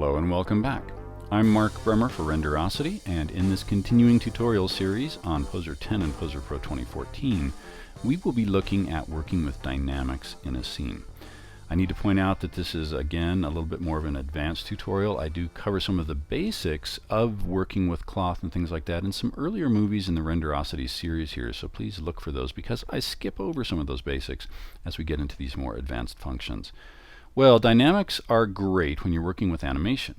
Hello and welcome back. I'm Mark Bremer for Renderosity, and in this continuing tutorial series on POSER 10 and POSER Pro 2014, we will be looking at working with dynamics in a scene. I need to point out that this is, again, a little bit more of an advanced tutorial. I do cover some of the basics of working with cloth and things like that in some earlier movies in the Renderosity series here, so please look for those because I skip over some of those basics as we get into these more advanced functions. Well, dynamics are great when you're working with animation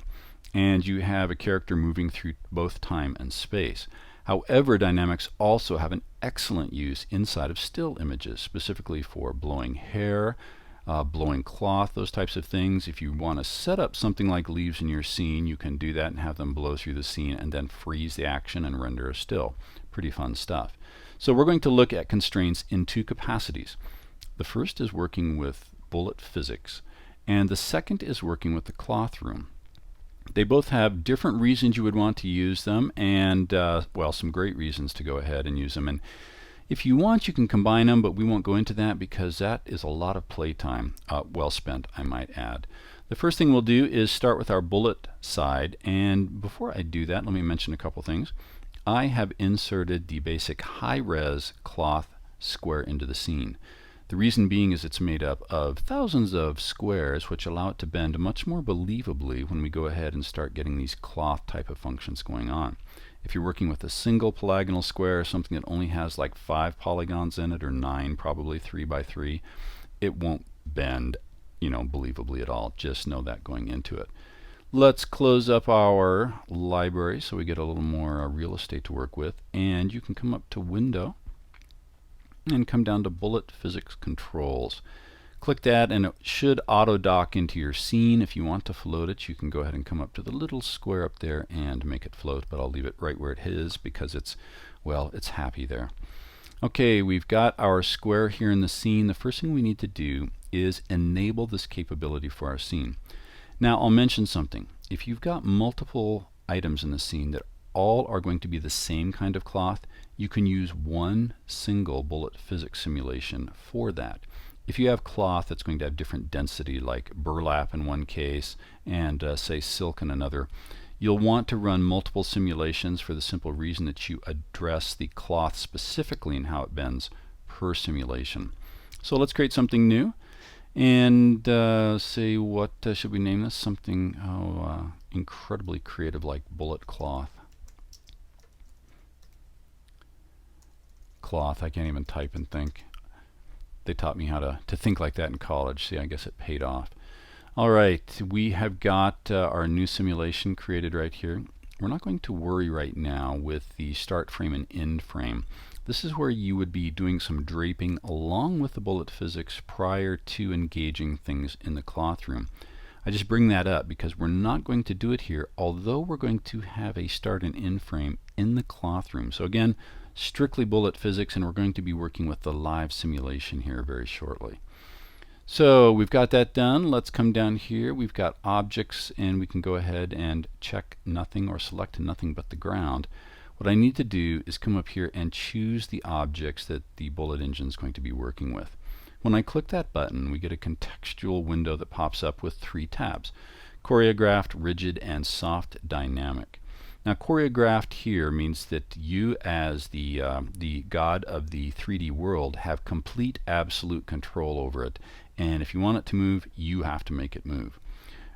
and you have a character moving through both time and space. However, dynamics also have an excellent use inside of still images, specifically for blowing hair, blowing cloth, those types of things. If you want to set up something like leaves in your scene, you can do that and have them blow through the scene and then freeze the action and render a still. Pretty fun stuff. So we're going to look at constraints in two capacities. The first is working with bullet physics, and the second is working with the cloth room. They both have different reasons you would want to use them, and well, some great reasons to go ahead and use them. And if you want, you can combine them, but we won't go into that because that is a lot of playtime, well spent, I might add. The first thing we'll do is start with our bullet side, and before I do that, let me mention a couple things. I have inserted the basic high-res cloth square into the scene. The reason being is it's made up of thousands of squares which allow it to bend much more believably when we go ahead and start getting these cloth type of functions going on. If you're working with a single polygonal square, something that only has like 5 polygons in it, or 9, probably 3 by 3, it won't bend, believably at all. Just know that going into it. Let's close up our library so we get a little more real estate to work with, and you can come up to Window and come down to Bullet Physics Controls. Click that and it should auto dock into your scene. If you want to float it, you can go ahead and come up to the little square up there and make it float, but I'll leave it right where it is because it's happy there. Okay, we've got our square here in the scene. The first thing we need to do is enable this capability for our scene. Now I'll mention something. If you've got multiple items in the scene that all are going to be the same kind of cloth, you can use one single bullet physics simulation for that. If you have cloth that's going to have different density, like burlap in one case and say silk in another, you'll want to run multiple simulations for the simple reason that you address the cloth specifically and how it bends per simulation. So let's create something new and say, what should we name this? Something incredibly creative like bullet cloth. I can't even type and think. They taught me how to think like that in college. See, I guess it paid off. All right, we have got our new simulation created right here. We're not going to worry right now with the start frame and end frame. This is where you would be doing some draping along with the bullet physics prior to engaging things in the cloth room. I just bring that up because we're not going to do it here, although we're going to have a start and end frame in the cloth room. So again, strictly bullet physics, and we're going to be working with the live simulation here very shortly. So we've got that done. Let's come down here. We've got objects, and we can go ahead and check nothing or select nothing but the ground. What I need to do is come up here and choose the objects that the bullet engine is going to be working with. When I click that button, we get a contextual window that pops up with 3 tabs: choreographed, rigid, and soft dynamic. Now, choreographed here means that you, as the god of the 3D world, have complete absolute control over it, and if you want it to move, you have to make it move.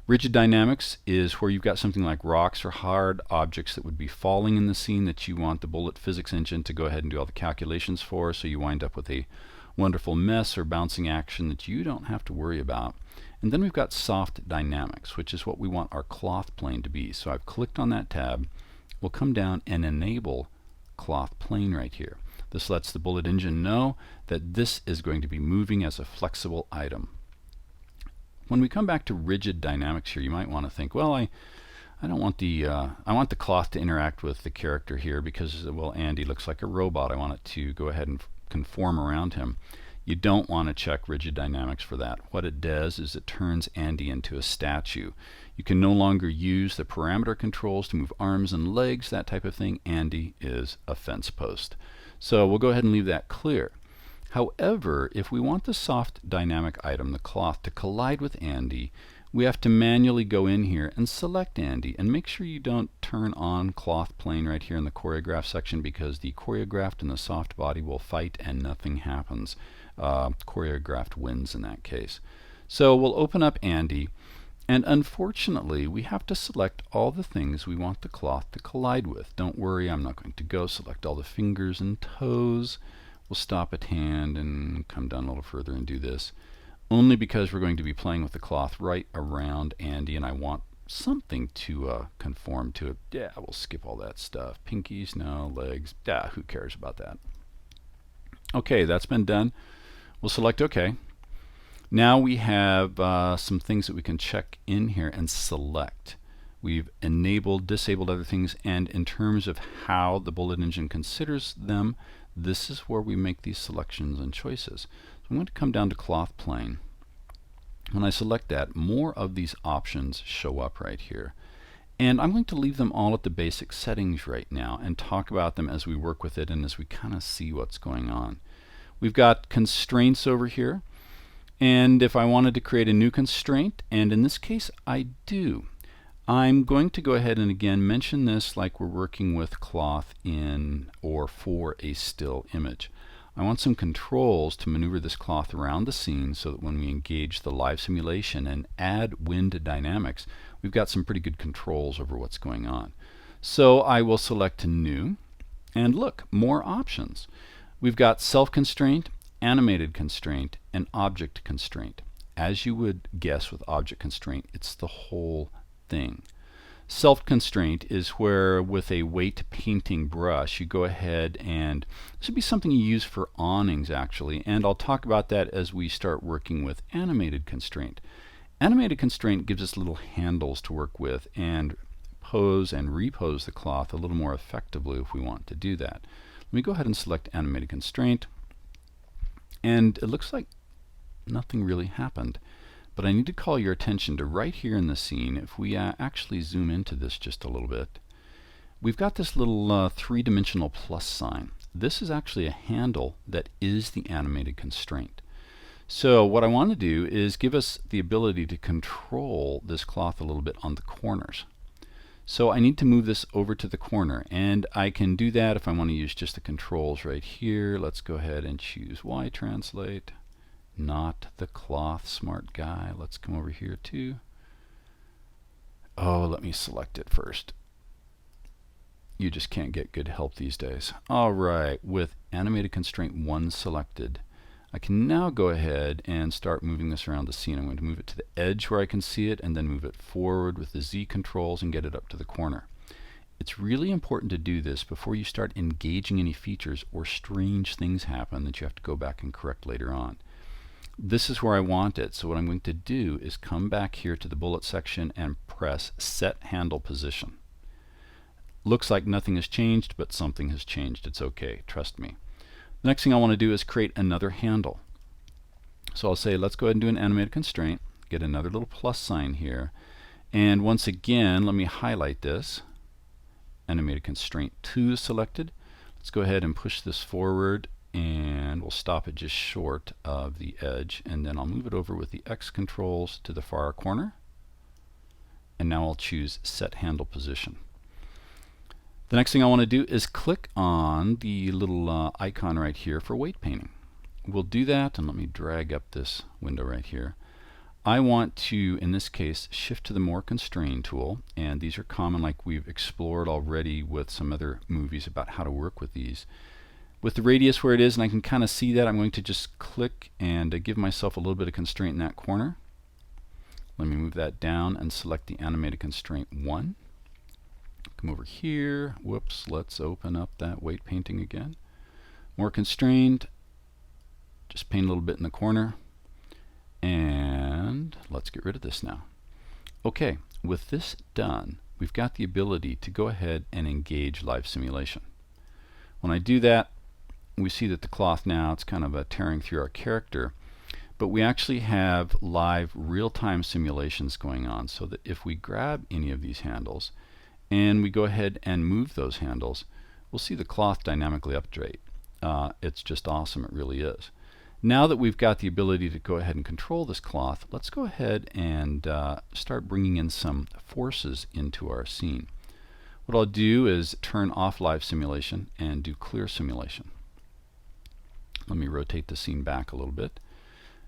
Rigid dynamics is where you've got something like rocks or hard objects that would be falling in the scene that you want the bullet physics engine to go ahead and do all the calculations for, so you wind up with a wonderful mess or bouncing action that you don't have to worry about. And then we've got soft dynamics, which is what we want our cloth plane to be. So I've clicked on that tab. We'll come down and enable cloth plane right here. This lets the bullet engine know that this is going to be moving as a flexible item. When we come back to rigid dynamics here, you might want to think, well, I don't want I want the cloth to interact with the character here because, well, Andy looks like a robot. I want it to go ahead and conform around him. You don't want to check rigid dynamics for that. What it does is it turns Andy into a statue. You can no longer use the parameter controls to move arms and legs, that type of thing. Andy is a fence post. So we'll go ahead and leave that clear. However, if we want the soft dynamic item, the cloth, to collide with Andy, we have to manually go in here and select Andy, and make sure you don't turn on cloth plane right here in the choreograph section, because the choreographed and the soft body will fight and nothing happens. Choreographed wins in that case. So we'll open up Andy, and unfortunately we have to select all the things we want the cloth to collide with. Don't worry, I'm not going to go select all the fingers and toes. We'll stop at hand and come down a little further and do this, only because we're going to be playing with the cloth right around Andy, and I want something to conform to it. Yeah, we'll skip all that stuff. Pinkies, no. Legs, who cares about that? Okay, that's been done. We'll select OK. Now we have some things that we can check in here and select. We've enabled, disabled other things, and in terms of how the bullet engine considers them, this is where we make these selections and choices. So I'm going to come down to cloth plane. When I select that, more of these options show up right here. And I'm going to leave them all at the basic settings right now and talk about them as we work with it and as we kind of see what's going on. We've got constraints over here. And if I wanted to create a new constraint, and in this case I do, I'm going to go ahead and again mention this like we're working with cloth in or for a still image. I want some controls to maneuver this cloth around the scene so that when we engage the live simulation and add wind dynamics, we've got some pretty good controls over what's going on. So I will select new, and look, more options. We've got self-constraint, animated constraint, and object constraint. As you would guess with object constraint, it's the whole thing. Self-constraint is where with a weight painting brush you go ahead, and this would be something you use for awnings actually, and I'll talk about that as we start working with animated constraint. Animated constraint gives us little handles to work with and pose and repose the cloth a little more effectively if we want to do that. Let me go ahead and select animated constraint. And it looks like nothing really happened. But I need to call your attention to right here in the scene. If we actually zoom into this just a little bit, we've got this little three-dimensional plus sign. This is actually a handle that is the animated constraint. So what I want to do is give us the ability to control this cloth a little bit on the corners. So I need to move this over to the corner, and I can do that if I want to use just the controls right here. Let's go ahead and choose Y translate, not the cloth, smart guy. Let's come over here too. Oh, let me select it first. You just can't get good help these days. All right, with animated constraint 1 selected, I can now go ahead and start moving this around the scene. I'm going to move it to the edge where I can see it, and then move it forward with the Z controls and get it up to the corner. It's really important to do this before you start engaging any features or strange things happen that you have to go back and correct later on. This is where I want it, so what I'm going to do is come back here to the bullet section and press Set Handle Position. Looks like nothing has changed, but something has changed. It's okay, trust me. The next thing I want to do is create another handle. So I'll say let's go ahead and do an animated constraint, get another little plus sign here, and once again let me highlight this. Animated constraint 2 is selected. Let's go ahead and push this forward, and we'll stop it just short of the edge, and then I'll move it over with the X controls to the far corner, and now I'll choose Set Handle Position. The next thing I want to do is click on the little icon right here for weight painting. We'll do that, and let me drag up this window right here. I want to, in this case, shift to the More Constrain tool, and these are common like we've explored already with some other movies about how to work with these. With the radius where it is, and I can kind of see that, I'm going to just click and give myself a little bit of constraint in that corner. Let me move that down and select the animated constraint 1. Come over here. Whoops, let's open up that weight painting again. More constrained. Just paint a little bit in the corner. And let's get rid of this now. Okay, with this done, we've got the ability to go ahead and engage live simulation. When I do that, we see that the cloth now, it's kind of tearing through our character, but we actually have live real-time simulations going on, so that if we grab any of these handles and we go ahead and move those handles, we'll see the cloth dynamically update. It's just awesome, it really is. Now that we've got the ability to go ahead and control this cloth, let's go ahead and start bringing in some forces into our scene. What I'll do is turn off live simulation and do clear simulation. Let me rotate the scene back a little bit.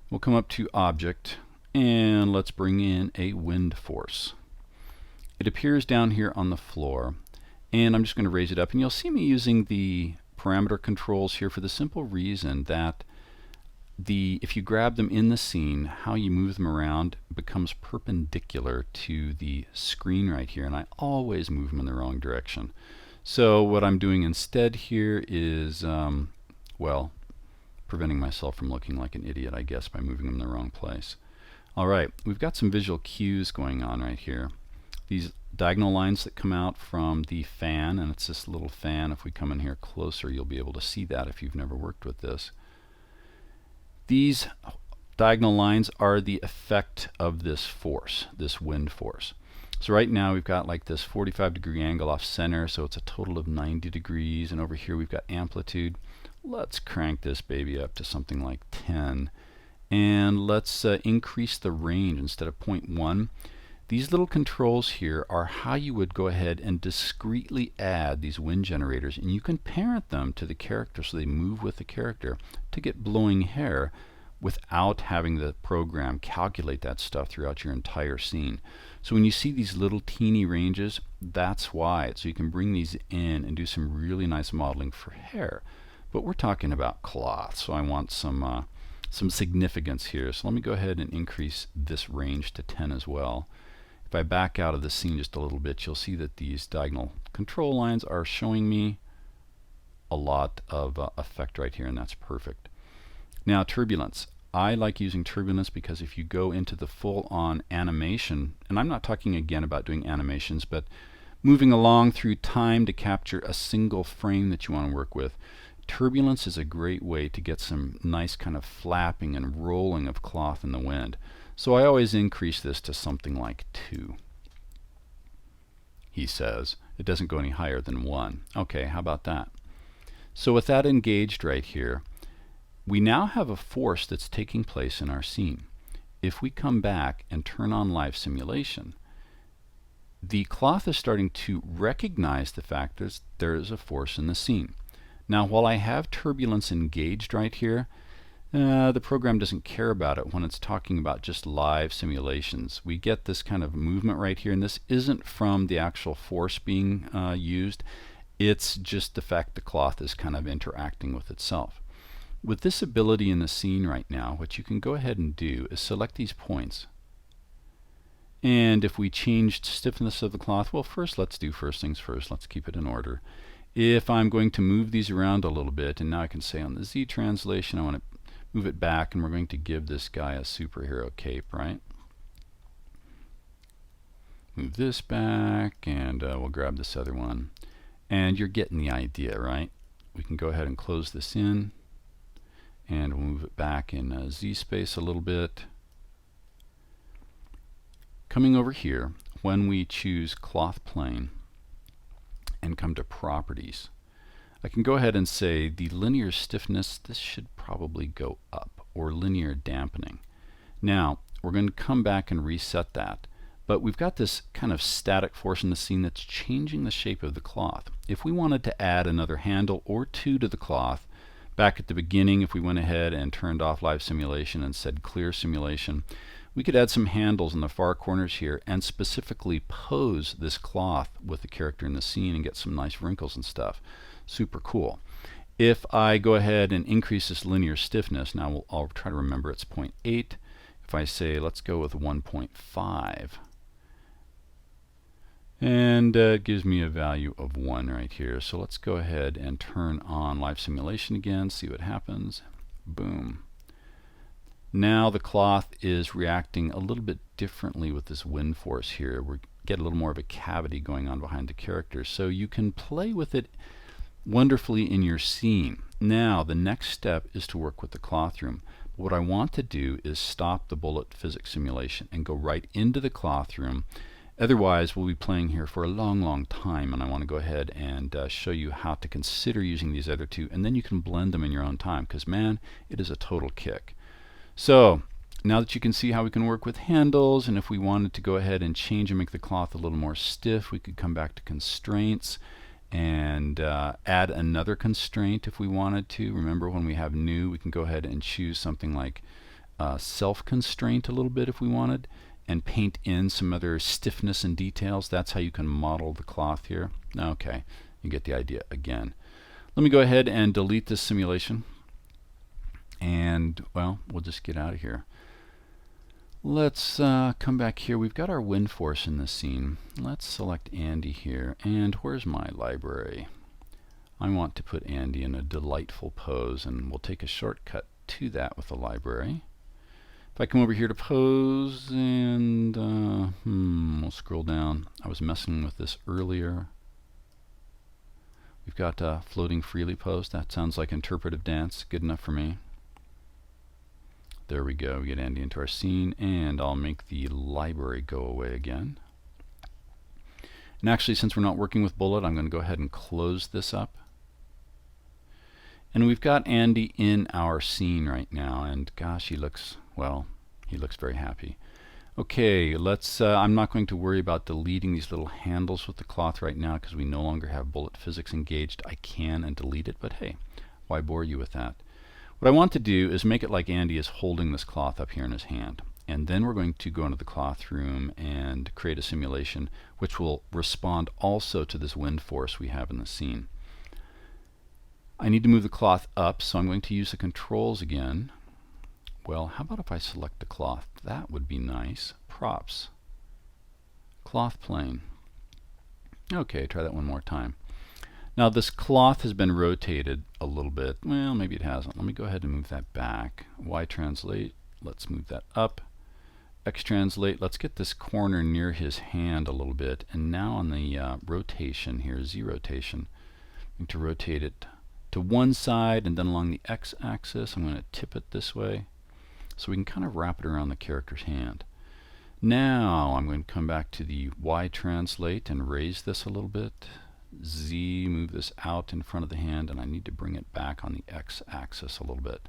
We'll come up to Object, and let's bring in a wind force. It appears down here on the floor, and I'm just going to raise it up, and you'll see me using the parameter controls here for the simple reason that if you grab them in the scene, how you move them around becomes perpendicular to the screen right here, and I always move them in the wrong direction. So what I'm doing instead here is, well, preventing myself from looking like an idiot, I guess, by moving them in the wrong place. Alright, we've got some visual cues going on right here. These diagonal lines that come out from the fan, and it's this little fan. If we come in here closer, you'll be able to see that if you've never worked with this. These diagonal lines are the effect of this force, this wind force. So right now we've got like this 45-degree angle off center, so it's a total of 90 degrees, and over here we've got amplitude. Let's crank this baby up to something like 10, and let's increase the range instead of 0.1. These little controls here are how you would go ahead and discretely add these wind generators, and you can parent them to the character so they move with the character to get blowing hair without having the program calculate that stuff throughout your entire scene. So when you see these little teeny ranges, that's why. So you can bring these in and do some really nice modeling for hair. But we're talking about cloth, so I want some significance here. So let me go ahead and increase this range to 10 as well. If I back out of the scene just a little bit, you'll see that these diagonal control lines are showing me a lot of effect right here, and that's perfect. Now turbulence. I like using turbulence because if you go into the full-on animation, and I'm not talking again about doing animations, but moving along through time to capture a single frame that you want to work with, turbulence is a great way to get some nice kind of flapping and rolling of cloth in the wind. So I always increase this to something like 2. He says it doesn't go any higher than 1. Okay, how about that? So with that engaged right here, we now have a force that's taking place in our scene. If we come back and turn on live simulation, the cloth is starting to recognize the fact that there is a force in the scene. Now while I have turbulence engaged right here, the program doesn't care about it when it's talking about just live simulations. We get this kind of movement right here, and this isn't from the actual force being used. It's just the fact the cloth is kind of interacting with itself. With this ability in the scene right now, what you can go ahead and do is select these points. And if we changed stiffness of the cloth, well, let's do first things first. Let's keep it in order. If I'm going to move these around a little bit, and now I can say on the Z translation, I want to move it back, and we're going to give this guy a superhero cape, right? Move this back, and we'll grab this other one. And you're getting the idea, right? We can go ahead and close this in, and we'll move it back in Z space a little bit. Coming over here, when we choose cloth plane and come to properties, I can go ahead and say the linear stiffness, this should probably go up, or linear dampening. Now we're going to come back and reset that, but we've got this kind of static force in the scene that's changing the shape of the cloth. If we wanted to add another handle or 2 to the cloth, back at the beginning, if we went ahead and turned off live simulation and said clear simulation, we could add some handles in the far corners here and specifically pose this cloth with the character in the scene and get some nice wrinkles and stuff. Super cool. If I go ahead and increase this linear stiffness, now I'll try to remember it's 0.8. If I say let's go with 1.5, and it gives me a value of 1 right here. So let's go ahead and turn on live simulation again, see what happens. Boom. Now the cloth is reacting a little bit differently with this wind force here. We get a little more of a cavity going on behind the character, so you can play with it wonderfully in your scene. Now the next step is to work with the cloth room. What I want to do is stop the bullet physics simulation and go right into the cloth room Otherwise, we'll be playing here for a long time, and I want to go ahead and show you how to consider using these other two, and then you can blend them in your own time, because man, it is a total kick. So now that you can see how we can work with handles, and if we wanted to go ahead and change and make the cloth a little more stiff, we could come back to constraints and add another constraint if we wanted to. Remember, when we have new, we can go ahead and choose something like self-constraint a little bit if we wanted, and paint in some other stiffness and details. That's how you can model the cloth here. Okay, you get the idea again. Let me go ahead and delete this simulation, and well, we'll just get out of here. Let's come back here. We've got our wind force in this scene. Let's select Andy here, and where's my library? I want to put Andy in a delightful pose, and we'll take a shortcut to that with the library. If I come over here to pose, and we'll scroll down. I was messing with this earlier. We've got floating freely pose. That sounds like interpretive dance. Good enough for me. There we go. We get Andy into our scene, and I'll make the library go away again. And actually, since we're not working with bullet, I'm going to go ahead and close this up. And we've got Andy in our scene right now, and gosh, he looks, well, he looks very happy. Okay, let's, I'm not going to worry about deleting these little handles with the cloth right now because we no longer have bullet physics engaged. I can and delete it, but hey, why bore you with that? What I want to do is make it like Andy is holding this cloth up here in his hand. And then we're going to go into the cloth room and create a simulation which will respond also to this wind force we have in the scene. I need to move the cloth up, so I'm going to use the controls again. Well, how about if I select the cloth? That would be nice. Props. Cloth plane. Okay, try that one more time. Now this cloth has been rotated a little bit. Well, maybe it hasn't. Let me go ahead and move that back. Y translate. Let's move that up. X translate. Let's get this corner near his hand a little bit. And now on the rotation here, Z rotation, I'm going to rotate it to one side and then along the X axis. I'm going to tip it this way so we can kind of wrap it around the character's hand. Now I'm going to come back to the Y translate and raise this a little bit. Z, move this out in front of the hand, and I need to bring it back on the X axis a little bit.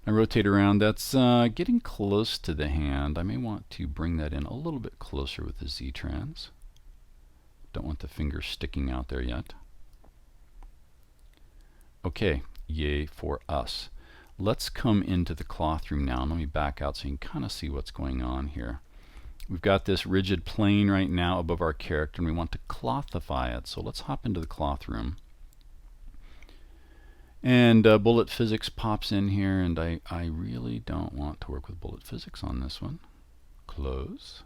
I rotate around. That's getting close to the hand. I may want to bring that in a little bit closer with the Z trans. Don't want the finger sticking out there yet. Okay, yay for us. Let's come into the cloth room now. Let me back out so you can kind of see what's going on here. We've got this rigid plane right now above our character, and we want to clothify it. So let's hop into the cloth room. And bullet physics pops in here, and I really don't want to work with bullet physics on this one. Close.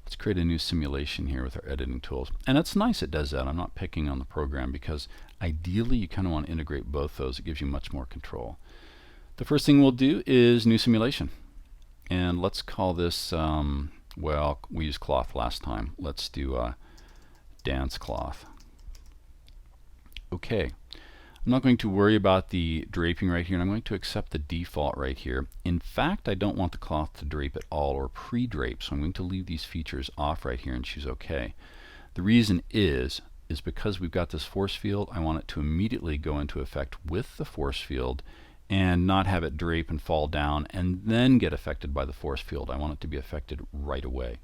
Let's create a new simulation here with our editing tools. And it's nice it does that. I'm not picking on the program because ideally you kind of want to integrate both those. It gives you much more control. The first thing we'll do is new simulation. And let's call this, well, we used cloth last time. Let's do dance cloth. Okay. I'm not going to worry about the draping right here, and I'm going to accept the default right here. In fact, I don't want the cloth to drape at all or pre-drape, so I'm going to leave these features off right here and choose OK. The reason is because we've got this force field, I want it to immediately go into effect with the force field and not have it drape and fall down and then get affected by the force field. I want it to be affected right away.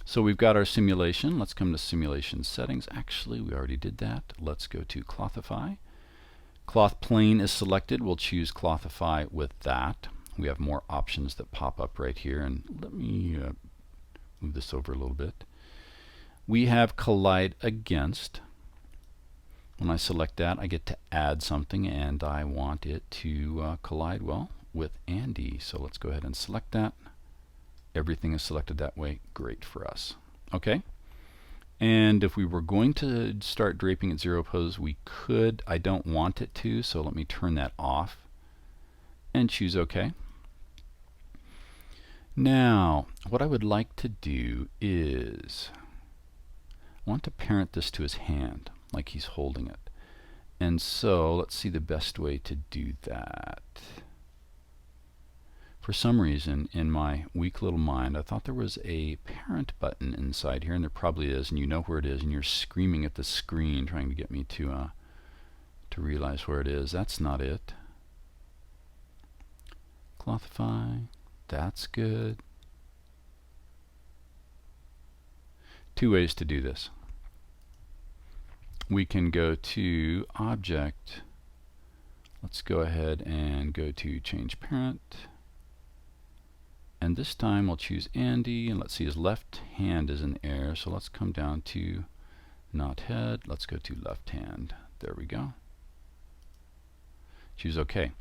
So we've got our simulation. Let's come to simulation settings. Actually, we already did that. Let's go to Clothify. Cloth plane is selected. We'll choose Clothify with that. We have more options that pop up right here. And let me move this over a little bit. We have Collide Against. When I select that, I get to add something, and I want it to collide, well, with Andy. So let's go ahead and select that. Everything is selected that way. Great for us. Okay. And if we were going to start draping at zero pose, we could. I don't want it to, so let me turn that off and choose OK. Now, what I would like to do is I want to parent this to his hand, like he's holding it. And so let's see the best way to do that. For some reason, in my weak little mind, I thought there was a parent button inside here, and there probably is, and you know where it is, and you're screaming at the screen trying to get me to realize where it is. That's not it. Clothify, that's good. Two ways to do this. We can go to Object. Let's go ahead and go to Change Parent. And this time we'll choose Andy, and let's see, his left hand is in air, so let's come down to not head. Let's go to left hand. There we go. Choose OK.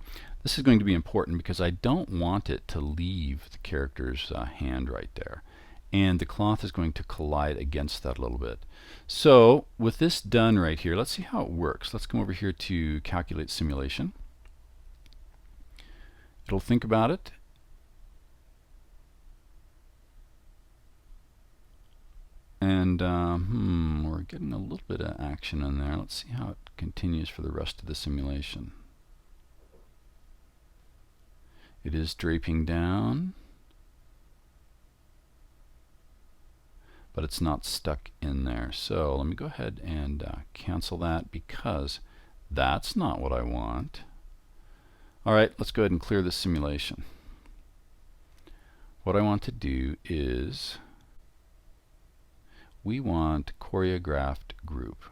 This is going to be important because I don't want it to leave the character's hand right there. And the cloth is going to collide against that a little bit. So with this done right here, let's see how it works. Let's come over here to Calculate Simulation. It'll think about it. And we're getting a little bit of action in there. Let's see how it continues for the rest of the simulation. It is draping down, but it's not stuck in there. So let me go ahead and cancel that because that's not what I want. All right, let's go ahead and clear this simulation. What I want to do is we want choreographed group.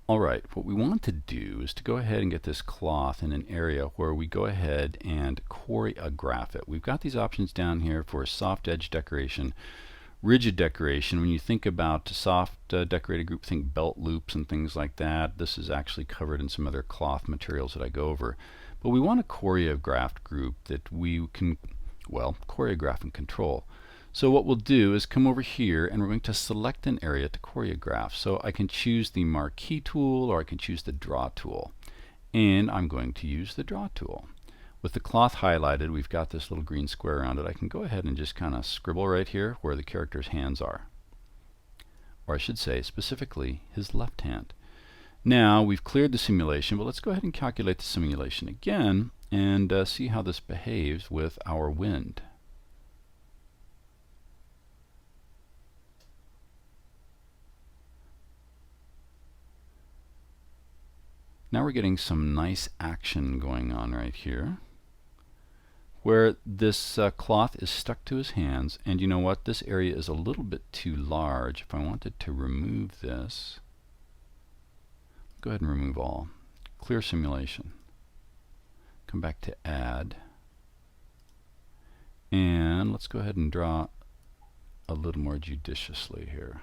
All right, what we want to do is to go ahead and get this cloth in an area where we go ahead and choreograph it. We've got these options down here for soft edge decoration, rigid decoration. When you think about soft decorated group, think belt loops and things like that. This is actually covered in some other cloth materials that I go over. But we want a choreographed group that we can, well, choreograph and control. So what we'll do is come over here and we're going to select an area to choreograph. So I can choose the marquee tool or I can choose the draw tool. And I'm going to use the draw tool. With the cloth highlighted, we've got this little green square around it. I can go ahead and just kind of scribble right here where the character's hands are. Or I should say specifically his left hand. Now we've cleared the simulation, but let's go ahead and calculate the simulation again and see how this behaves with our wind. Now we're getting some nice action going on right here where this cloth is stuck to his hands, and you know what, this area is a little bit too large. If I wanted to remove this, go ahead and remove all. Clear simulation. Come back to Add, and let's go ahead and draw a little more judiciously here.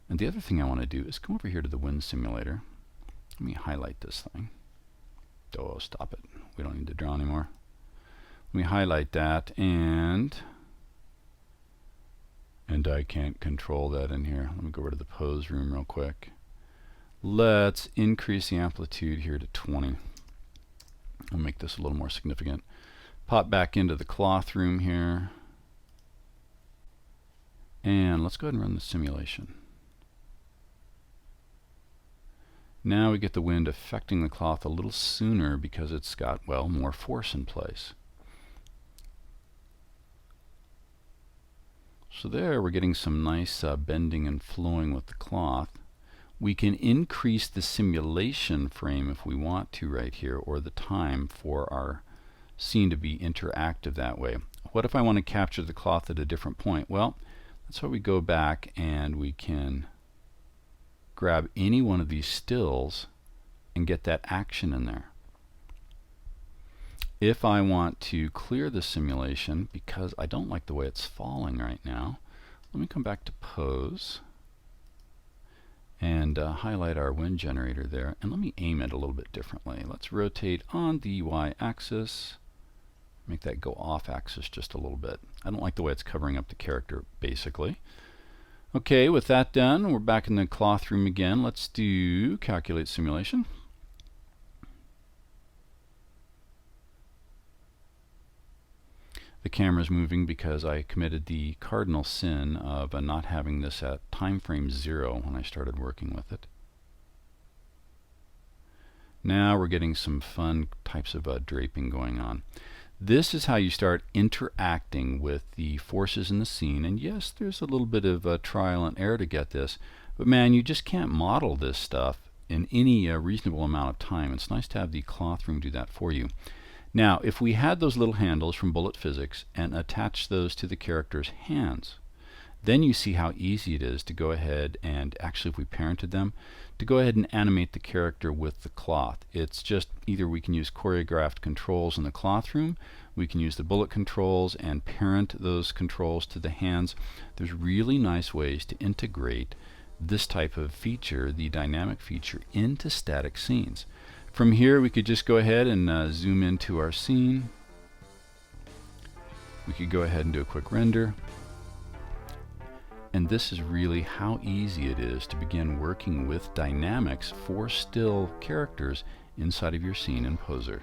And the other thing I want to do is come over here to the wind simulator. Let me highlight this thing. Oh, stop it. We don't need to draw anymore. Let me highlight that, and I can't control that in here. Let me go over to the pose room real quick. Let's increase the amplitude here to 20. I'll make this a little more significant. Pop back into the cloth room here. And let's go ahead and run the simulation. Now we get the wind affecting the cloth a little sooner because it's got, well, more force in place. So there we're getting some nice bending and flowing with the cloth. We can increase the simulation frame if we want to right here, or the time for our scene to be interactive that way. What if I want to capture the cloth at a different point? Well, that's why we go back and we can grab any one of these stills and get that action in there. If I want to clear the simulation because I don't like the way it's falling right now, let me come back to Pose and highlight our wind generator there, and let me aim it a little bit differently. Let's rotate on the y-axis, make that go off axis just a little bit. I don't like the way it's covering up the character basically. Okay, with that done, we're back in the cloth room again. Let's do Calculate Simulation. The camera's moving because I committed the cardinal sin of not having this at time frame 0 when I started working with it. Now we're getting some fun types of draping going on. This is how you start interacting with the forces in the scene, and yes, there's a little bit of trial and error to get this, but man, you just can't model this stuff in any reasonable amount of time. It's nice to have the cloth room do that for you. Now, if we had those little handles from Bullet Physics and attach those to the character's hands, then you see how easy it is to go ahead and, actually if we parented them, to go ahead and animate the character with the cloth. It's just either we can use choreographed controls in the cloth room, we can use the bullet controls and parent those controls to the hands. There's really nice ways to integrate this type of feature, the dynamic feature, into static scenes. From here we could just go ahead and zoom into our scene. We could go ahead and do a quick render. And this is really how easy it is to begin working with dynamics for still characters inside of your scene in POSER.